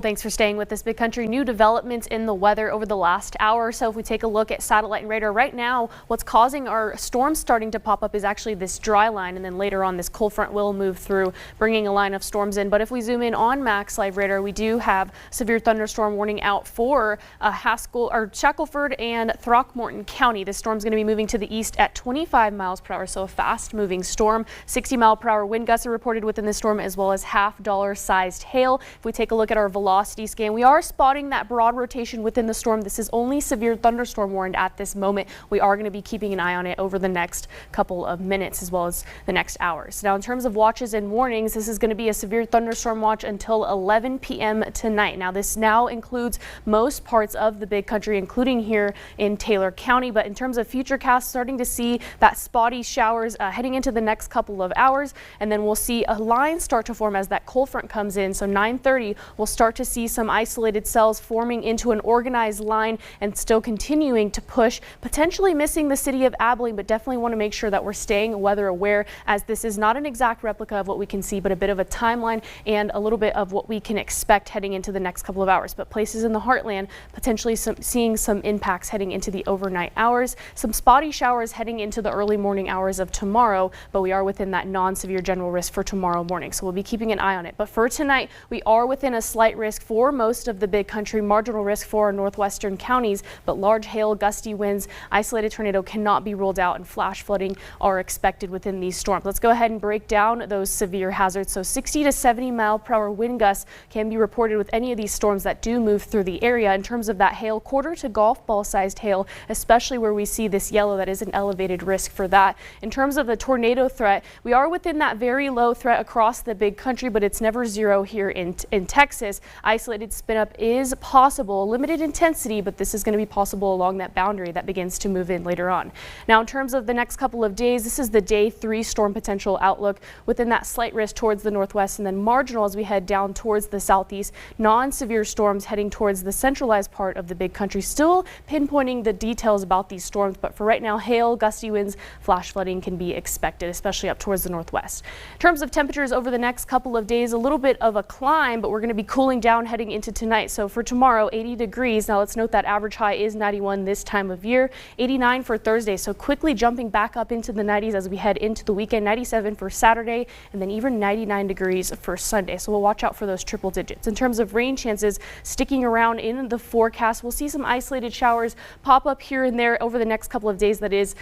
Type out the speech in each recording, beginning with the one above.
Thanks for staying with us, Big Country. New developments in the weather over the last hour or so. If we take a look at satellite and radar right now, what's causing our storms starting to pop up is actually this dry line, and then later on this cold front will move through, bringing a line of storms in. But if we zoom in on Max Live Radar, we do have severe thunderstorm warning out for Haskell or Shackelford and Throckmorton County. This storm's going to be moving to the east at 25 miles per hour, so a fast-moving storm. 60-mile-per-hour wind gusts are reported within the storm, as well as half-dollar-sized hail. If we take a look at our velocity scan, we are spotting that broad rotation within the storm. This is only severe thunderstorm warned at this moment. We are going to be keeping an eye on it over the next couple of minutes as well as the next hours. Now, in terms of watches and warnings, this is going to be a severe thunderstorm watch until 11 p.m. tonight. Now, this now includes most parts of the Big Country, including here in Taylor County. But in terms of futurecasts, starting to see that spotty showers heading into the next couple of hours, and then we'll see a line start to form as that cold front comes in. So 9:30, we'll start to see some isolated cells forming into an organized line and still continuing to push, potentially missing the city of Abilene, but definitely want to make sure that we're staying weather aware, as this is not an exact replica of what we can see, but a bit of a timeline and a little bit of what we can expect heading into the next couple of hours. But places in the heartland potentially seeing some impacts heading into the overnight hours, some spotty showers heading into the early morning hours of tomorrow, but we are within that non-severe general risk for tomorrow morning, so we'll be keeping an eye on it. But for tonight, we are within a slight risk for most of the Big Country, marginal risk for our northwestern counties, but large hail, gusty winds, isolated tornado cannot be ruled out, and flash flooding are expected within these storms. Let's go ahead and break down those severe hazards. So 60 to 70 mile per hour wind gusts can be reported with any of these storms that do move through the area. In terms of that hail, quarter to golf ball sized hail, especially where we see this yellow, that is an elevated risk for that. In terms of the tornado threat, we are within that very low threat across the Big Country, but it's never zero here in Texas. Isolated spin up is possible, limited intensity, but this is going to be possible along that boundary that begins to move in later on. Now, in terms of the next couple of days, this is the day 3 storm potential outlook within that slight risk towards the northwest, and then marginal as we head down towards the southeast. Non-severe storms heading towards the centralized part of the Big Country. Still pinpointing the details about these storms, but for right now, hail, gusty winds, flash flooding can be expected, especially up towards the northwest. In terms of temperatures over the next couple of days, a little bit of a climb, but we're going to be cooling down heading into tonight. So for tomorrow, 80 degrees. Now let's note that average high is 91 this time of year. 89 for Thursday, so quickly jumping back up into the 90s as we head into the weekend. 97 for Saturday, and then even 99 degrees for Sunday. So we'll watch out for those triple digits. In terms of rain chances sticking around in the forecast, we'll see some isolated showers pop up here and there over the next couple of days. That is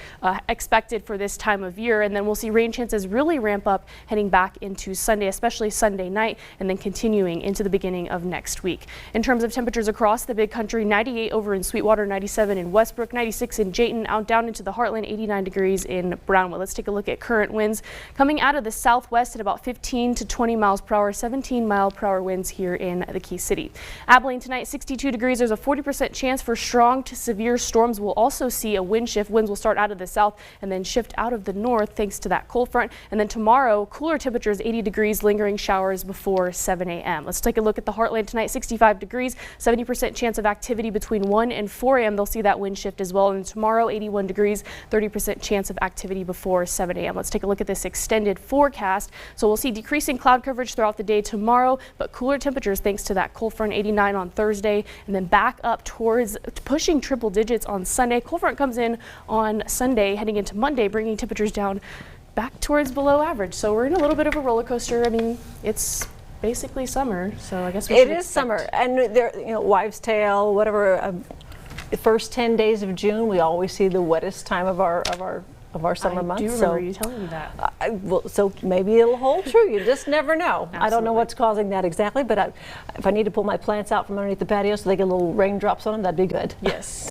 expected for this time of year, and then we'll see rain chances really ramp up heading back into Sunday, especially Sunday night, and then continuing into the beginning of next week. In terms of temperatures across the Big Country, 98 over in Sweetwater, 97 in Westbrook, 96 in Jayton, out down into the heartland, 89 degrees in Brownwood. Let's take a look at current winds coming out of the southwest at about 15 to 20 miles per hour, 17 mile per hour winds here in the Key City. Abilene tonight, 62 degrees. There's a 40% chance for strong to severe storms. We'll also see a wind shift. Winds will start out of the south and then shift out of the north thanks to that cold front. And then tomorrow, cooler temperatures, 80 degrees, lingering showers before 7 a.m. Let's take a look at the heartland tonight, 65 degrees, 70% chance of activity between 1 and 4 a.m. They'll see that wind shift as well. And tomorrow, 81 degrees, 30% chance of activity before 7 a.m. Let's take a look at this extended forecast. So we'll see decreasing cloud coverage throughout the day tomorrow, but cooler temperatures thanks to that cold front. 89 on Thursday, and then back up towards pushing triple digits on Sunday. Cold front comes in on Sunday, heading into Monday, bringing temperatures down back towards below average. So we're in a little bit of a roller coaster. I mean, it's basically summer, so I guess it is summer, and there, wives' tale, whatever. The first 10 days of June, we always see the wettest time of our summer months. I do remember you telling me that. Well, so maybe it'll hold true. You just never know. Absolutely. I don't know what's causing that exactly, but if I need to pull my plants out from underneath the patio so they get little raindrops on them, that'd be good. Yes.